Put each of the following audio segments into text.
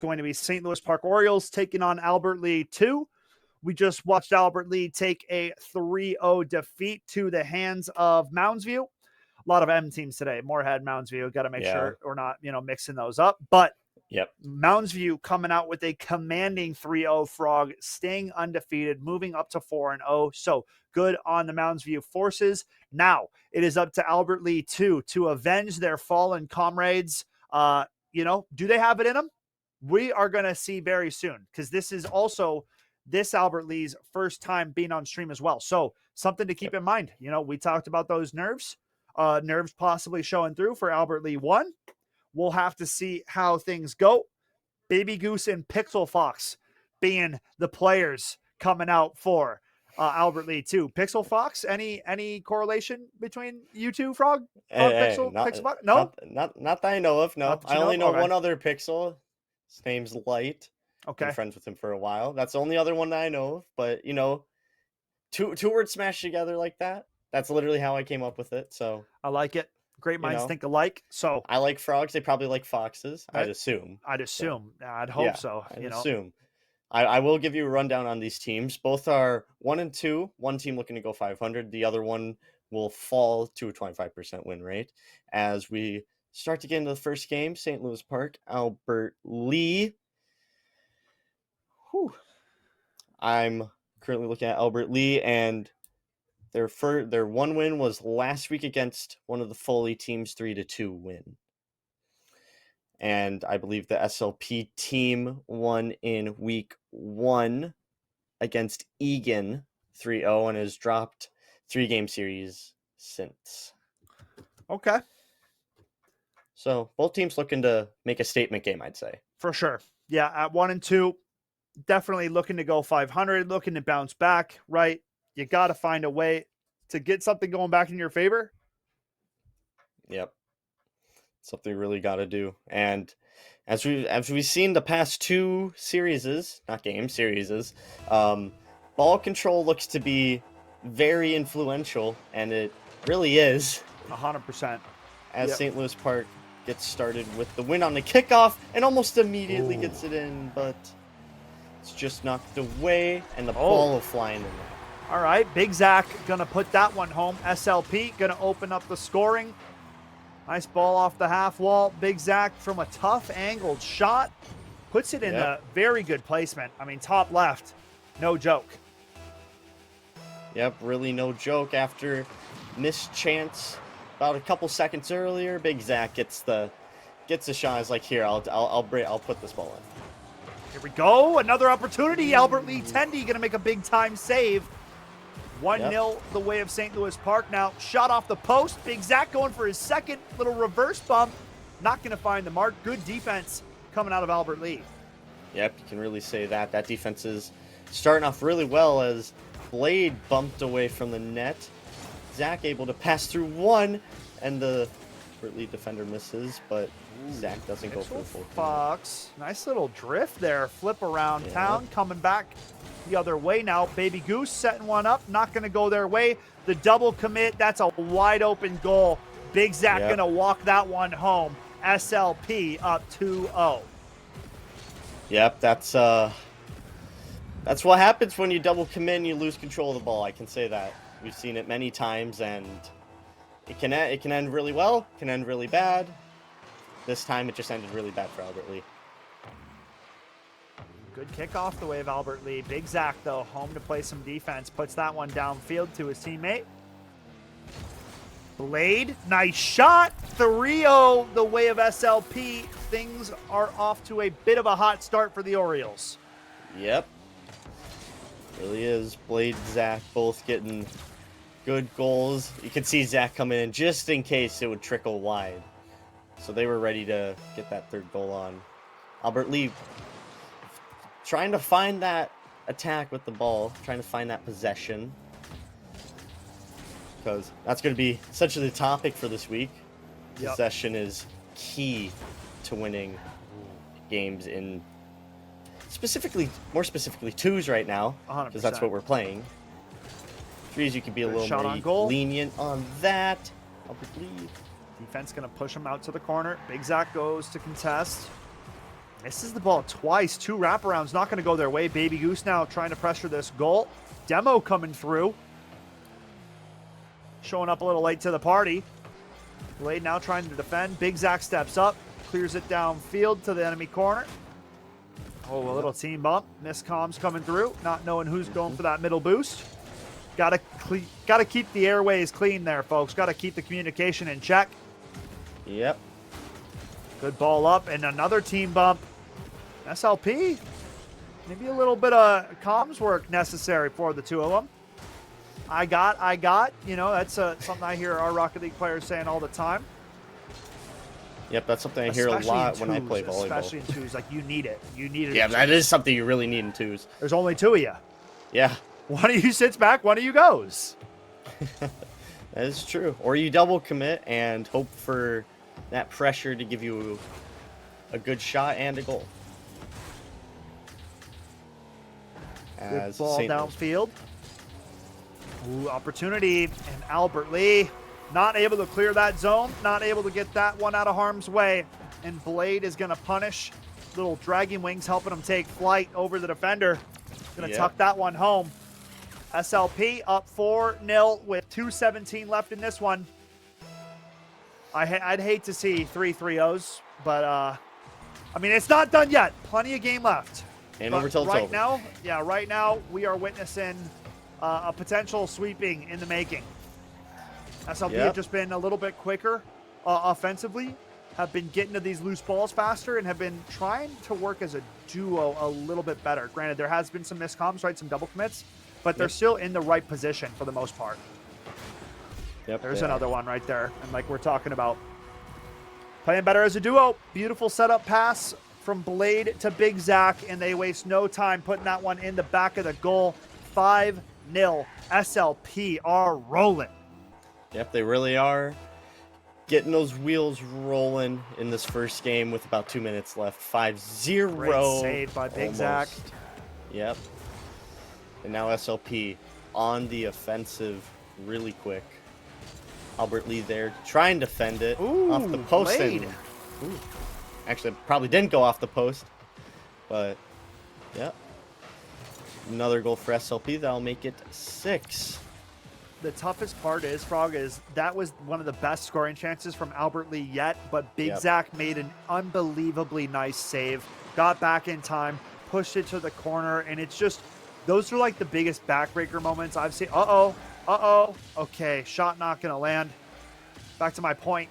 going to be St. Louis Park Orioles taking on Albert Lee 2. We just watched Albert Lee take a 3-0 defeat to the hands of Moundsview. A lot of M teams today. Moorhead, Moundsview. Got to make sure we're not, mixing those up. But Moundsview coming out with a commanding 3-0 Frog, staying undefeated, moving up to 4-0. So good on the Moundsview forces. Now it is up to Albert Lee 2 to avenge their fallen comrades. Do they have it in them? We are going to see very soon, because this is also this Albert Lee's first time being on stream as well. So something to keep in mind. We talked about those nerves possibly showing through for Albert Lee 1. We'll have to see how things go. Baby Goose and Pixel Fox being the players coming out for Albert Lee 2. Pixel Fox, any correlation between you two, Frog? Pixel Fox? No? Not that I know of, no. I only know one other Pixel. His name's Light. Okay. Been friends with him for a while. That's the only other one that I know of. But, two words smashed together like that. That's literally how I came up with it. So I like it. Great minds think alike. So I like frogs. They probably like foxes. I'd assume. So, I'd hope so. I'd assume. I will give you a rundown on these teams. Both are 1-2. One team looking to go 500. The other one will fall to a 25% win rate. As we start to get into the first game, St. Louis Park, Albert Lee. I'm currently looking at Albert Lee, and their one win was last week against one of the Foley teams, 3-2 win. And I believe the SLP team won in week 1 against Egan 3-0 and has dropped 3-game series since. Okay. So both teams looking to make a statement game, I'd say. For sure. Yeah, at 1-2, definitely looking to go 500, looking to bounce back, right? You got to find a way to get something going back in your favor. Yep. Something you really got to do. And as we've seen the past 2 series, not games, series, ball control looks to be very influential, and it really is. 100%. As St. Louis Park gets started with the win on the kickoff and almost immediately gets it in, but it's just knocked away, and the ball will fly in there. All right, Big Zach going to put that one home. SLP going to open up the scoring. Nice ball off the half wall. Big Zach from a tough angled shot. Puts it in a very good placement. I mean, top left. No joke. Yep, really no joke. After missed chance about a couple seconds earlier, Big Zach gets the shot. He's like, here, I'll put this ball in. Here we go. Another opportunity. Albert Lee Tendy going to make a big time save. 1-0 the way of St. Louis Park. Now, shot off the post. Big Zach going for his second little reverse bump. Not going to find the mark. Good defense coming out of Albert Lee. Yep, you can really say that. That defense is starting off really well as Blade bumped away from the net. Zach able to pass through one, and the Albert Lee defender misses, but Zach doesn't go for the full Fox. Nice little drift there. Flip around town, coming back the other way now. Baby Goose setting one up, not going to go their way. The double commit, that's a wide open goal. Big Zach going to walk that one home. SLP up 2-0. Yep, that's what happens when you double commit and you lose control of the ball. I can say that. We've seen it many times, and it can end really well, can end really bad. This time it just ended really bad for Albert Lee. Good kickoff the way of Albert Lee. Big Zach, though, home to play some defense. Puts that one downfield to his teammate. Blade, nice shot. 3-0 the way of SLP. Things are off to a bit of a hot start for the Orioles. Yep. Really is. Blade, Zach, both getting good goals. You can see Zach coming in just in case it would trickle wide. So they were ready to get that third goal on. Albert Lee trying to find that attack with the ball, trying to find that possession. Because that's going to be essentially the topic for this week. Yep. Possession is key to winning games in more specifically twos right now, because that's what we're playing. Threes, you can be a little more lenient on that. Albert Lee. Defense going to push him out to the corner. Big Zach goes to contest. Misses the ball twice. 2 wraparounds, not going to go their way. Baby Goose now trying to pressure this goal. Demo coming through. Showing up a little late to the party. Blade now trying to defend. Big Zach steps up. Clears it downfield to the enemy corner. Oh, a little team bump. Miscoms coming through. Not knowing who's going for that middle boost. Gotta keep the airways clean there, folks. Gotta keep the communication in check. Yep. Good ball up and another team bump. SLP. Maybe a little bit of comms work necessary for the two of them. I got. You know, that's something I hear our Rocket League players saying all the time. Yep, that's something I hear a lot when I play volleyball. Especially in twos, like you need it. You need it. Yeah, that is something you really need in twos. There's only 2 of you. Yeah. One of you sits back, one of you goes. That is true. Or you double commit and hope for that pressure to give you a good shot and a goal. Good ball downfield. Ooh, opportunity. And Albert Lee not able to clear that zone. Not able to get that one out of harm's way. And Blade is going to punish. Little dragging wings helping him take flight over the defender. Going to tuck that one home. SLP up 4-0 with 2:17 left in this one. I'd hate to see 3 3-0s, but I mean, it's not done yet. Plenty of game left. And over till it's over. Right now, we are witnessing a potential sweeping in the making. SLP have just been a little bit quicker offensively, have been getting to these loose balls faster, and have been trying to work as a duo a little bit better. Granted, there has been some miscoms, right? Some double commits, but they're still in the right position for the most part. Yep, there's another one right there. And like we're talking about, playing better as a duo. Beautiful setup pass from Blade to Big Zach, and they waste no time putting that one in the back of the goal. 5-0. SLP are rolling. Yep, they really are. Getting those wheels rolling in this first game with about 2 minutes left. 5-0. Great save by Big Zach. Yep. And now SLP on the offensive really quick. Albert Lee there trying to defend it off the post. Actually, probably didn't go off the post. But, yeah. Another goal for SLP. That'll make it 6. The toughest part is, Frog, is that was one of the best scoring chances from Albert Lee yet, but Big Zach made an unbelievably nice save, got back in time, pushed it to the corner, and it's just, those are like the biggest backbreaker moments I've seen. Okay, shot not going to land. Back to my point.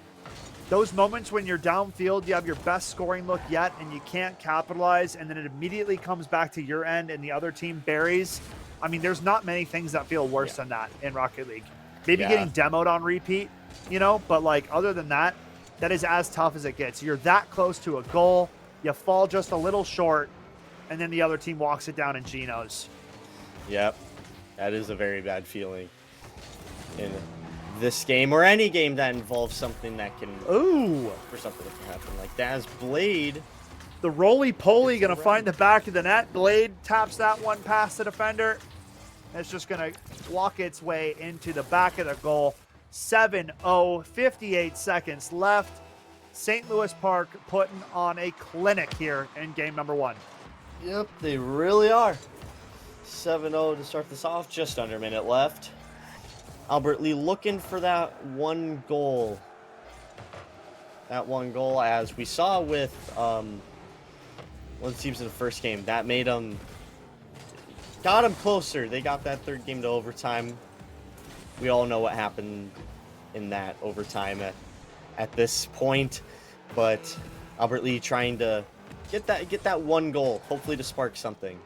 Those moments when you're downfield, you have your best scoring look yet, and you can't capitalize, and then it immediately comes back to your end, and the other team buries. I mean, there's not many things that feel worse than that in Rocket League. Maybe getting demoed on repeat, you know, but like other than that, that is as tough as it gets. You're that close to a goal, you fall just a little short, and then the other team walks it down in Geno's. Yep, that is a very bad feeling in this game or any game that involves something that can for something that can happen like that. As Blade, the roly-poly going to find the back of the net. Blade taps that one past the defender. It's just going to walk its way into the back of the goal. 7-0, 58 seconds left. St. Louis Park putting on a clinic here in game number 1. Yep, they really are. 7-0 to start this off, just under a minute left. Albert Lee looking for that one goal. That one goal, as we saw with one of the teams in the first game, that made them, got them closer. They got that third game to overtime. We all know what happened in that overtime at this point, but Albert Lee trying to get that one goal, hopefully to spark something.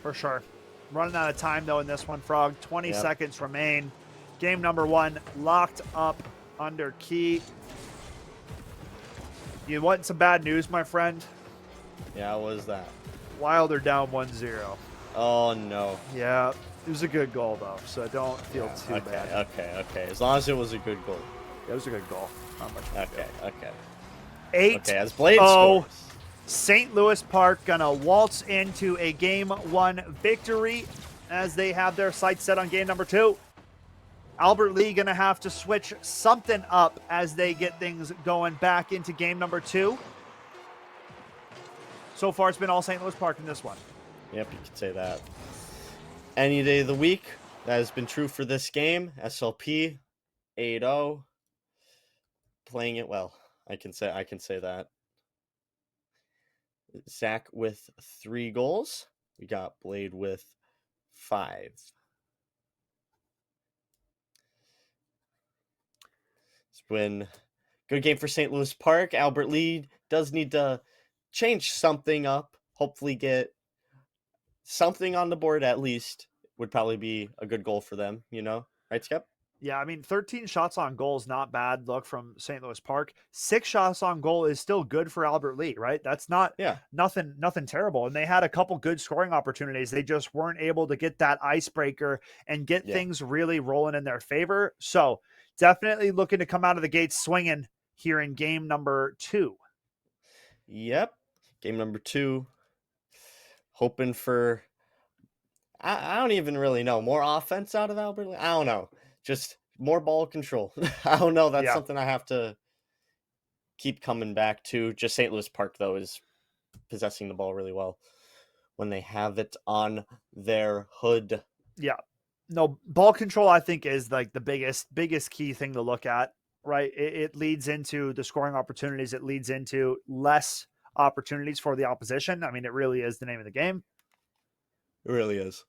For sure. Running out of time, though, in this one, Frog. 20 seconds remain. Game number 1 locked up under key. You want some bad news, my friend? Yeah, what was that? Wild are down 1-0. Oh, no. Yeah, it was a good goal, though, so don't feel too bad. Okay. As long as it was a good goal. It was a good goal. Not much. Okay. 8-0. Okay, as Blade scores. St. Louis Park gonna waltz into a game 1 victory as they have their sights set on game number 2. Albert Lee gonna have to switch something up as they get things going back into game number 2. So far, it's been all St. Louis Park in this one. Yep, you could say that. Any day of the week, that has been true for this game. SLP 8-0, playing it well. I can say that. Zach with 3 goals. We got Blade with 5. It's been a good game for St. Louis Park. Albert Lee does need to change something up. Hopefully get something on the board at least. Would probably be a good goal for them, you know? Right, Skep? Yeah, I mean, 13 shots on goal is not bad. Look from St. Louis Park. 6 shots on goal is still good for Albert Lee, right? That's not nothing terrible. And they had a couple good scoring opportunities. They just weren't able to get that icebreaker and get things really rolling in their favor. So definitely looking to come out of the gates swinging here in game number 2. Yep. Game number 2. Hoping for, I don't even really know, more offense out of Albert Lee? I don't know. Just more ball control. I don't know. That's something I have to keep coming back to. Just St. Louis Park, though, is possessing the ball really well when they have it on their hood. Yeah. No, ball control, I think, is like the biggest key thing to look at, right? It leads into the scoring opportunities. It leads into less opportunities for the opposition. I mean, it really is the name of the game. It really is.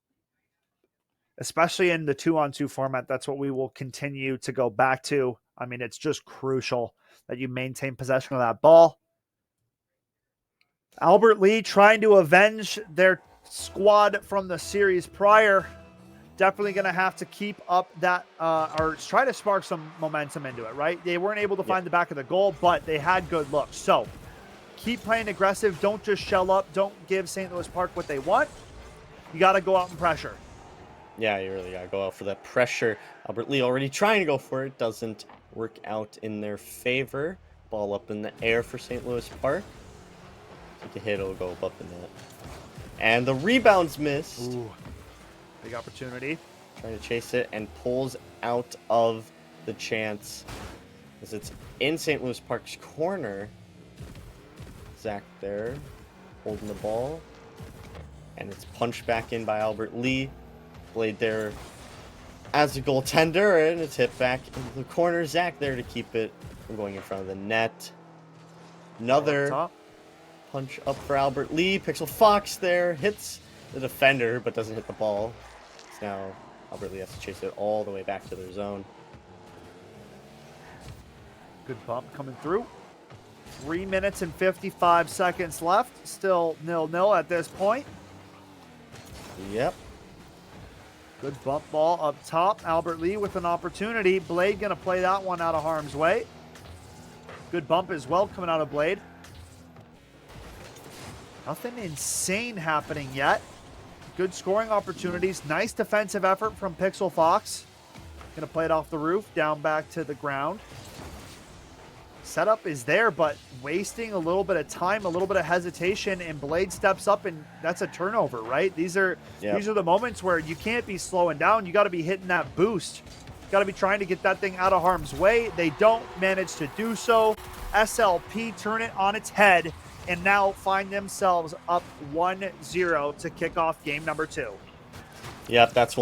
Especially in the 2-on-2 format. That's what we will continue to go back to. I mean, it's just crucial that you maintain possession of that ball. Albert Lee trying to avenge their squad from the series prior. Definitely going to have to keep up that or try to spark some momentum into it, right? They weren't able to find the back of the goal, but they had good looks. So keep playing aggressive. Don't just shell up. Don't give St. Louis Park what they want. You got to go out and pressure. Yeah, you really got to go out for that pressure. Albert Lee already trying to go for it. Doesn't work out in their favor. Ball up in the air for St. Louis Park. Take a hit, it'll go up in that. And the rebound's missed. Ooh, big opportunity. Trying to chase it and pulls out of the chance as it's in St. Louis Park's corner. Zach there holding the ball. And it's punched back in by Albert Lee. Blade there as a goaltender, and it's hit back into the corner. Zach there to keep it from going in front of the net. Another punch up for Albert Lee. Pixel Fox there hits the defender, but doesn't hit the ball. So now Albert Lee has to chase it all the way back to their zone. Good bump coming through. 3 minutes and 55 seconds left. Still 0-0 at this point. Yep. Good bump ball up top. Albert Lee with an opportunity. Blade going to play that one out of harm's way. Good bump as well coming out of Blade. Nothing insane happening yet. Good scoring opportunities. Nice defensive effort from Pixel Fox. Going to play it off the roof, down back to the ground. Setup is there, but wasting a little bit of time, a little bit of hesitation, and Blade steps up, and that's a turnover, right? These are the moments where you can't be slowing down. You got to be hitting that boost. Got to be trying to get that thing out of harm's way. They don't manage to do so. SLP turn it on its head and now find themselves up 1-0 to kick off game number 2. Yep, that's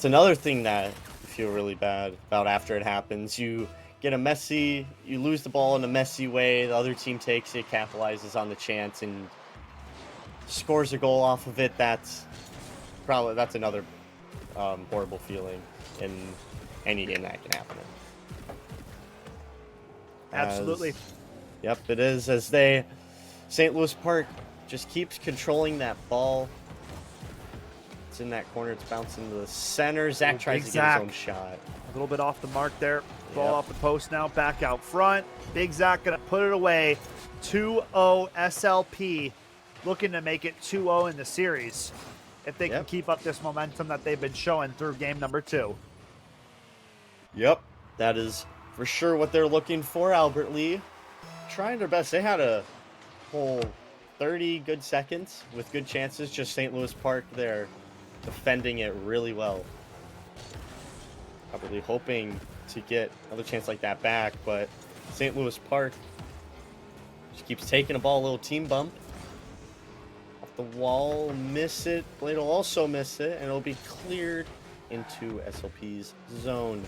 another thing that you feel really bad about after it happens. You get you lose the ball in a messy way. The other team takes it, capitalizes on the chance, and scores a goal off of it. That's another horrible feeling in any game that can happen. Absolutely. Yep, it is. St. Louis Park just keeps controlling that ball. It's in that corner. It's bouncing to the center. Zach tries to get his own shot. A little bit off the mark there. Ball off the post now, back out front. Big Zach going to put it away. 2-0 SLP, looking to make it 2-0 in the series if they can keep up this momentum that they've been showing through game number 2. Yep, that is for sure what they're looking for. Albert Lee trying their best. They had a whole 30 good seconds with good chances. Just St. Louis Park there defending it really well. Albert Lee hoping to get another chance like that back, but St. Louis Park just keeps taking a ball, a little team bump. the wall, miss it. Blade will also miss it, and it'll be cleared into SLP's zone.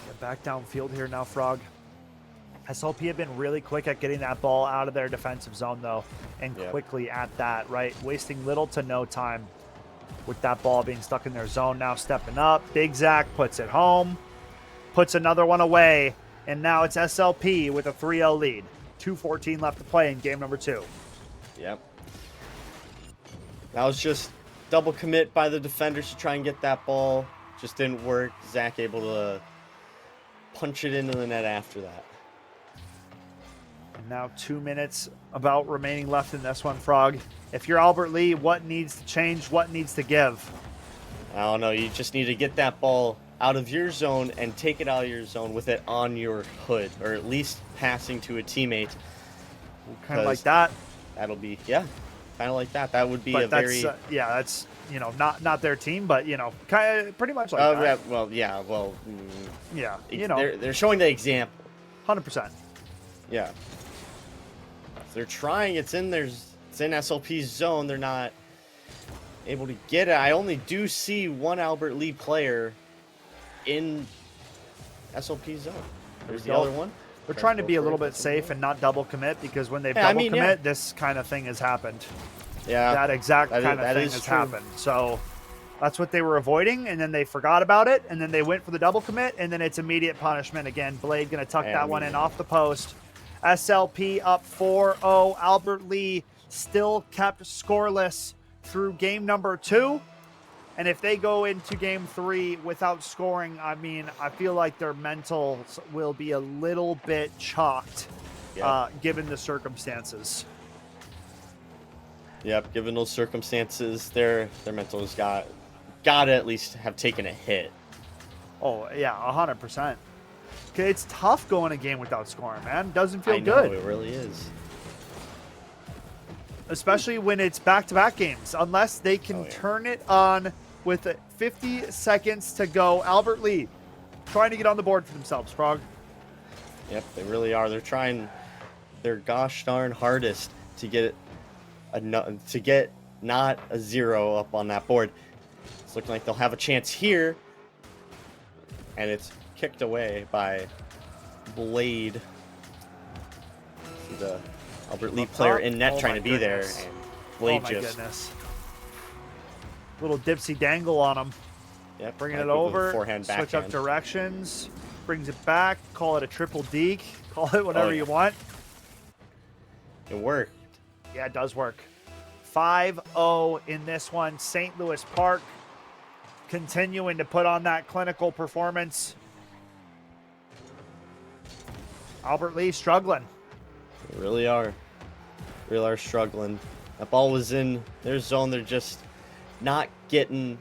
Yeah, back downfield here now, Frog. SLP have been really quick at getting that ball out of their defensive zone, though, and quickly at that, right? Wasting little to no time with that ball being stuck in their zone. Now stepping up. Big Zach puts it home, puts another one away, and now it's SLP with a 3-0 lead. 2:14 left to play in game number 2. Yep. That was just double commit by the defenders to try and get that ball. Just didn't work. Zach able to punch it into the net after that. And now 2 minutes about remaining left in this one, Frog. If you're Albert Lee, what needs to change? What needs to give? I don't know. You just need to get that ball out of your zone and take it out of your zone with it on your hood, or at least passing to a teammate. Kind of like that. That'll be, kind of like that. That would be a very... that's, not their team, but, kind of pretty much like that. Yeah, Yeah, They're showing the example. 100%. Yeah. They're trying. It's in SLP's zone. They're not able to get it. I only do see one Albert Lee player in SLP's zone. There's the other one. They're trying to be a little bit safe and not double commit, because when they double commit, this kind of thing has happened. Yeah. That exact kind of thing has happened. So that's what they were avoiding, and then they forgot about it, and then they went for the double commit, and then it's immediate punishment again. Blade going to tuck that one in off the post. SLP up 4-0. Albert Lee still kept scoreless through game number 2. And if they go into game 3 without scoring, I feel like their mentals will be a little bit chalked, given the circumstances. Yep, given those circumstances, their mentals got to at least have taken a hit. Oh, yeah, 100%. It's tough going a game without scoring, man. Doesn't feel I know, good. It really is. Especially when it's back-to-back games. Unless they can turn it on with 50 seconds to go. Albert Lee trying to get on the board for themselves, Frog. Yep, they really are. They're trying their gosh darn hardest to get not a 0 up on that board. It's looking like they'll have a chance here. And it's kicked away by Blade. The Albert Lee player in net trying to be there. And Blade goodness. Little dipsy dangle on him. Yep, bringing it over. Forehand, switch up directions. Brings it back. Call it a triple deke. Call it whatever you want. It worked. Yeah, it does work. 5-0 in this one. St. Louis Park continuing to put on that clinical performance. Albert Lee struggling. They really are. Really are struggling. That ball was in their zone. They're just not getting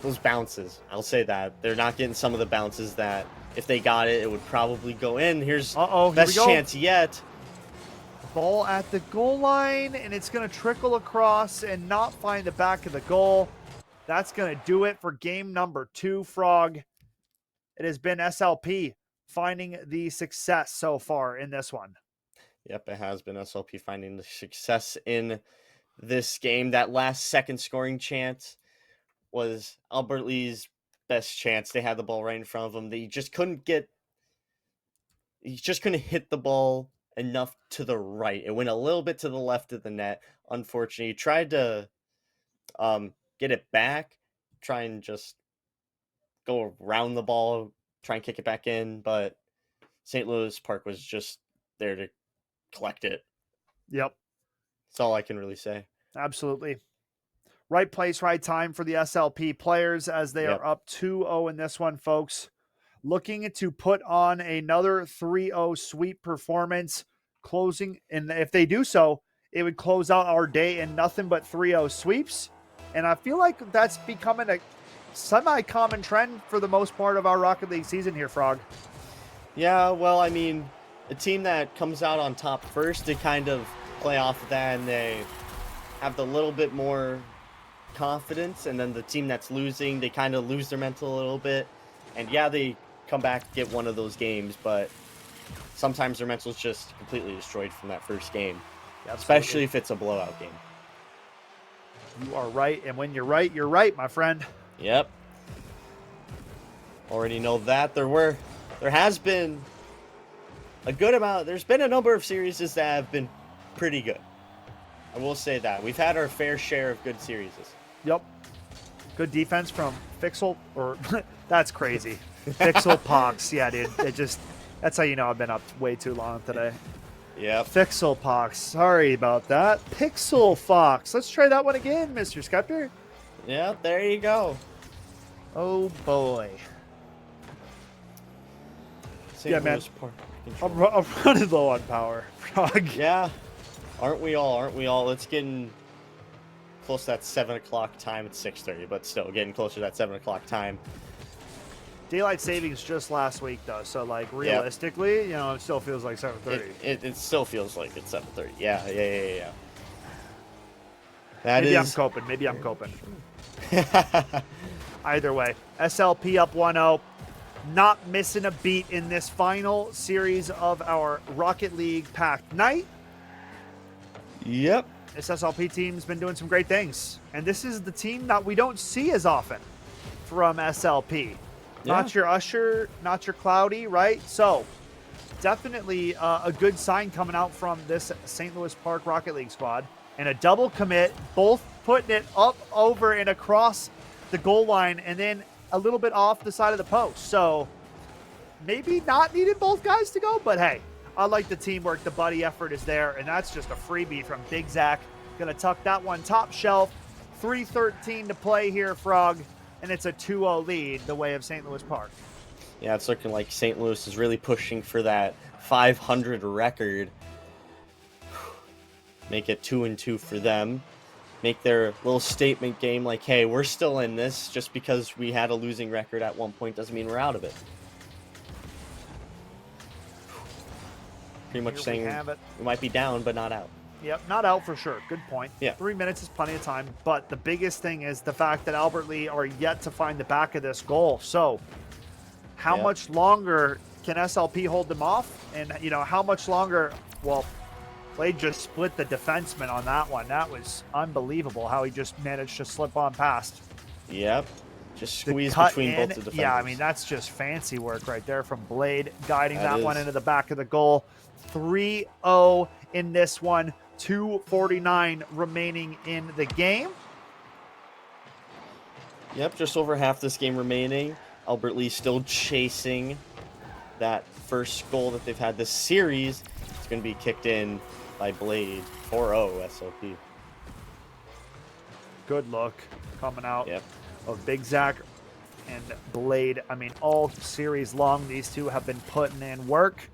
those bounces. I'll say that. They're not getting some of the bounces that if they got it, it would probably go in. Here's best chance yet. Ball at the goal line, and it's going to trickle across and not find the back of the goal. That's going to do it for game number 2, Frog. It has been SLP finding the success so far in this one. Yep, it has been SLP finding the success in this game. That last second scoring chance was Albert Lee's best chance. They had the ball right in front of them. He just couldn't hit the ball enough to the right. It went a little bit to the left of the net. Unfortunately, he tried to get it back, try and just go around the ball, try and kick it back in, but St. Louis Park was just there to collect it. Yep. That's all I can really say. Absolutely. Right place, right time for the SLP players as they are up 2-0 in this one, folks. Looking to put on another 3-0 sweep performance, closing, and if they do so, it would close out our day in nothing but 3-0 sweeps. And I feel like that's becoming a semi-common trend for the most part of our Rocket League season here, Frog. Yeah, well, I mean, a team that comes out on top first, they kind of play off of that, and they have the little bit more confidence, and then the team that's losing, they kind of lose their mental a little bit. And yeah, they come back, get one of those games, but sometimes their mental's just completely destroyed from that first game, especially if it's a blowout game. You are right, and when you're right, my friend. Yep. Already know that. There has been a good amount. There's been a number of series that have been pretty good. I will say that. We've had our fair share of good series. Yep. Good defense from Fixel, or that's crazy. Fixel Pox. Yeah, dude. That's how you know I've been up way too long today. Yep. Fixel Pox. Sorry about that. Pixel Fox. Let's try that one again, Mr. Scepter. Yeah, there you go. Oh, boy. St. Man. I'm running low on power. Frog. Yeah. Aren't we all? Let's get in close to that 7 o'clock time. It's 6:30, but still getting closer to that 7 o'clock time. Daylight savings just last week, though. So, like, realistically, you know, it still feels like 7:30. It still feels like it's 7:30. Yeah. Maybe I'm coping. Either way, SLP up 1-0. Not missing a beat in this final series of our Rocket League packed night. Yep. This SLP team's been doing some great things. And this is the team that we don't see as often from SLP. Yeah. Not your Usher, not your Cloudy, right? So, definitely a good sign coming out from this St. Louis Park Rocket League squad. And a double commit, both putting it up, over, and across the goal line, and then a little bit off the side of the post. So, maybe not needed both guys to go, but hey, I like the teamwork. The buddy effort is there, and that's just a freebie from Big Zach. Gonna tuck that one top shelf. 3:13 to play here, Frog, and it's a 2-0 lead the way of St. Louis Park. Yeah, it's looking like St. Louis is really pushing for that 500 record. Make it 2-2 for them. Make their little statement game like, hey, we're still in this. Just because we had a losing record at one point doesn't mean we're out of it. Pretty much saying we might be down, but not out. Yep, not out for sure. Good point. Yeah. 3 minutes is plenty of time. But the biggest thing is the fact that Albert Lee are yet to find the back of this goal. So how much longer can SLP hold them off? And, you know, how much longer? Well, Blade just split the defenseman on that one. That was unbelievable how he just managed to slip on past. Yep. Just squeeze between both the defenders. Yeah, I mean, that's just fancy work right there from Blade, guiding that one into the back of the goal. 3-0 in this one. 2:49 remaining in the game. Yep, just over half this game remaining. Albert Lee still chasing that first goal that they've had this series. It's going to be kicked in by Blade. 4-0 SLP. Good look coming out of Big Zach and Blade. I mean, all series long, these two have been putting in work,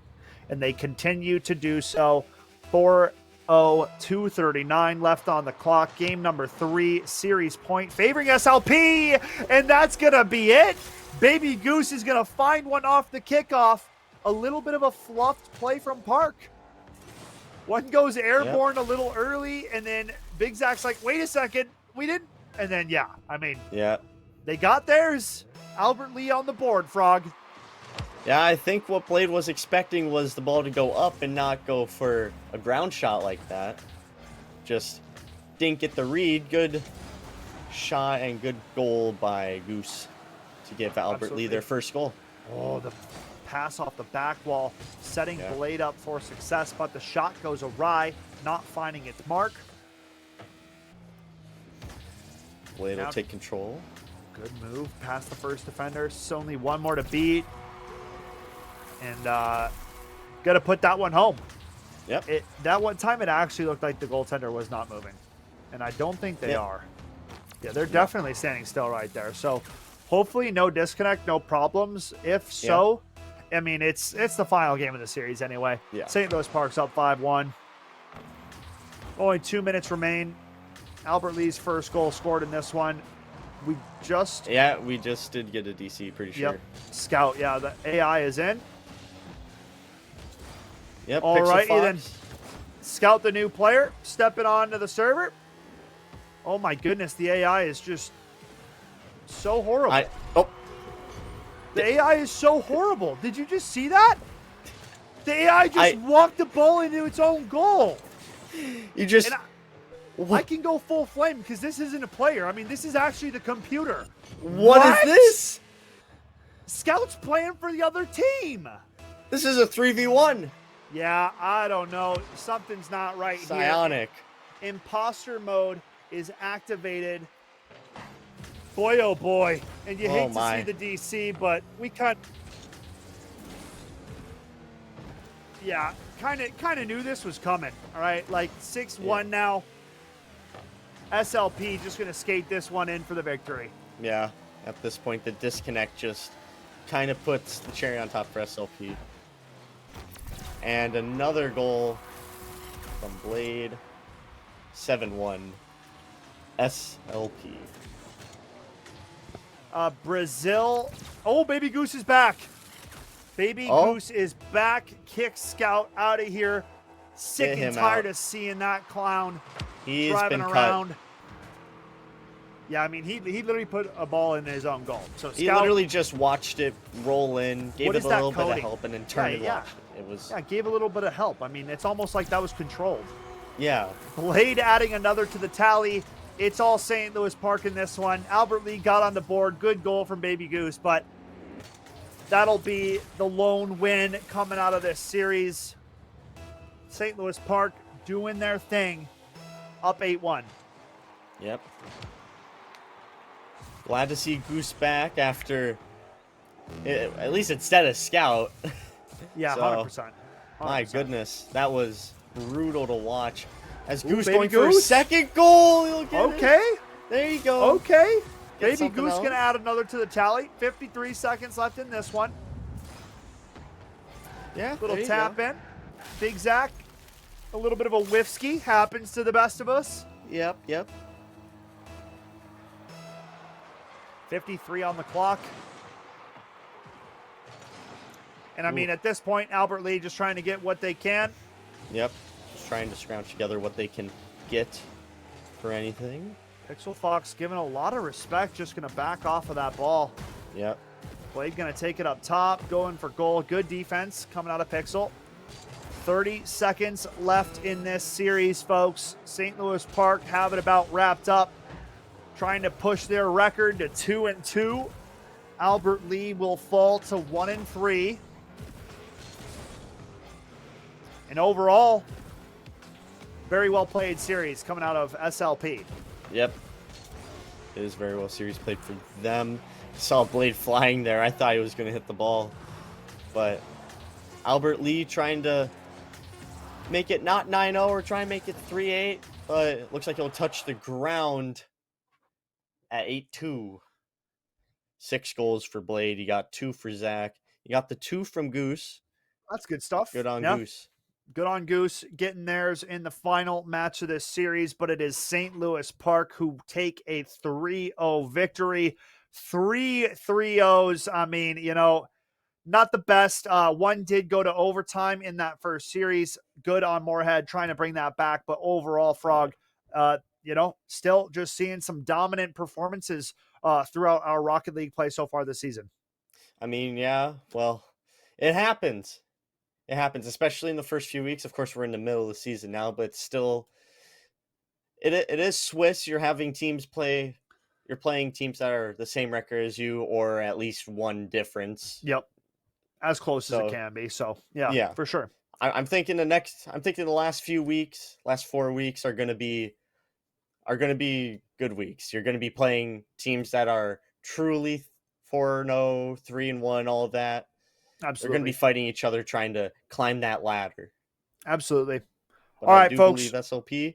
and they continue to do so. 4-0, 2:39 left on the clock. Game number 3, series point favoring SLP, and that's going to be it. Baby Goose is going to find one off the kickoff. A little bit of a fluffed play from Park. One goes airborne a little early, and then Big Zach's like, wait a second, we didn't. And then, they got theirs. Albert Lee on the board, Frog. Yeah, I think what Blade was expecting was the ball to go up and not go for a ground shot like that. Just didn't get the read. Good shot and good goal by Goose to give Albert Lee their first goal. Oh, the pass off the back wall, setting Blade up for success, but the shot goes awry, not finding its mark. Blade will take control. Good move past the first defender. It's only one more to beat. And got to put that one home. Yep. That one time it actually looked like the goaltender was not moving. And I don't think they are. Yeah, they're definitely standing still right there. So hopefully no disconnect, no problems. If so, I mean, it's the final game of the series anyway. Yeah. St. Louis Park's up 5-1. Only 2 minutes remain. Albert Lee's first goal scored in this one. We just did get a DC, pretty sure. Yep. Scout, the AI is in. Yep. All right, then scout the new player, stepping onto the server. Oh my goodness, the AI is just so horrible. The AI is so horrible. Did you just see that? The AI just walked the ball into its own goal. I can go full flame because this isn't a player. I mean, this is actually the computer. What is this? Scout's playing for the other team. This is a 3v1. Yeah, I don't know. Something's not right Psionic. here. Imposter mode is activated. Boy, oh boy. And you hate to see the DC, but we kind of knew this was coming. All right, like 6-1 now. SLP just going to skate this one in for the victory. Yeah, at this point, the disconnect just kind of puts the cherry on top for SLP. And another goal from Blade. 7-1. SLP. Brazil. Oh, Baby Goose is back. Baby Goose is back. Kick Scout out of here. Sick and tired of seeing that clown driving around. Cut. Yeah, I mean, he literally put a ball in his own goal. So Scout, he literally just watched it roll in, gave it a little bit of help, and then turned and watched it. It was gave a little bit of help. I mean, it's almost like that was controlled. Yeah. Blade adding another to the tally. It's all St. Louis Park in this one. Albert Lee got on the board. Good goal from Baby Goose, but that'll be the lone win coming out of this series. St. Louis Park doing their thing, up 8-1. Yep. Glad to see Goose back after, at least instead of Scout. Yeah, 100%. My goodness, that was brutal to watch. As Goose going for a second goal. Okay. There you go. Okay. Baby Goose going to add another to the tally. 53 seconds left in this one. Yeah. Little tap in. Big Zach. A little bit of a whiffsky. Happens to the best of us. Yep. 53 on the clock. And I mean, at this point, Albert Lee just trying to get what they can. Yep. Just trying to scrounge together what they can get for anything. Pixel Fox giving a lot of respect, just going to back off of that ball. Yep. Blade going to take it up top, going for goal. Good defense coming out of Pixel. 30 seconds left in this series, folks. St. Louis Park have it about wrapped up, trying to push their record to 2-2. Albert Lee will fall to 1-3. And overall, very well played series coming out of SLP. Yep. It is very well series played for them. Saw Blade flying there. I thought he was going to hit the ball. But Albert Lee trying to make it not 9-0 or try and make it 3-8. But it looks like he'll touch the ground at 8-2. 6 goals for Blade. You got 2 for Zach. You got the 2 from Goose. That's good stuff. Good on Goose. Good on Goose getting theirs in the final match of this series, but it is St. Louis Park who take a 3-0 victory. 3 3-0s. I mean, not the best. One did go to overtime in that first series. Good on Moorhead trying to bring that back, but overall, Frog, still just seeing some dominant performances throughout our Rocket League play so far this season. I mean, yeah, well, it happens. It happens, especially in the first few weeks. Of course, we're in the middle of the season now, but still, it is Swiss. You're having teams play. You're playing teams that are the same record as you, or at least one difference. Yep, as close as it can be. So yeah, for sure. I'm thinking the last few weeks, last 4 weeks are going to be good weeks. You're going to be playing teams that are truly 4-0, 3-1, all of that. Absolutely. They're going to be fighting each other, trying to climb that ladder. Absolutely. But all right, folks. SLP.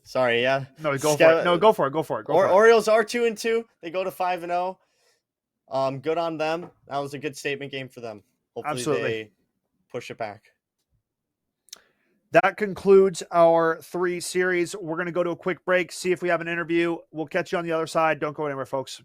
Sorry, yeah. No, go for it. No, go for it. Orioles are 2-2. They go to 5-0. Good on them. That was a good statement game for them. Hopefully they push it back. That concludes our 3 series. We're going to go to a quick break, see if we have an interview. We'll catch you on the other side. Don't go anywhere, folks.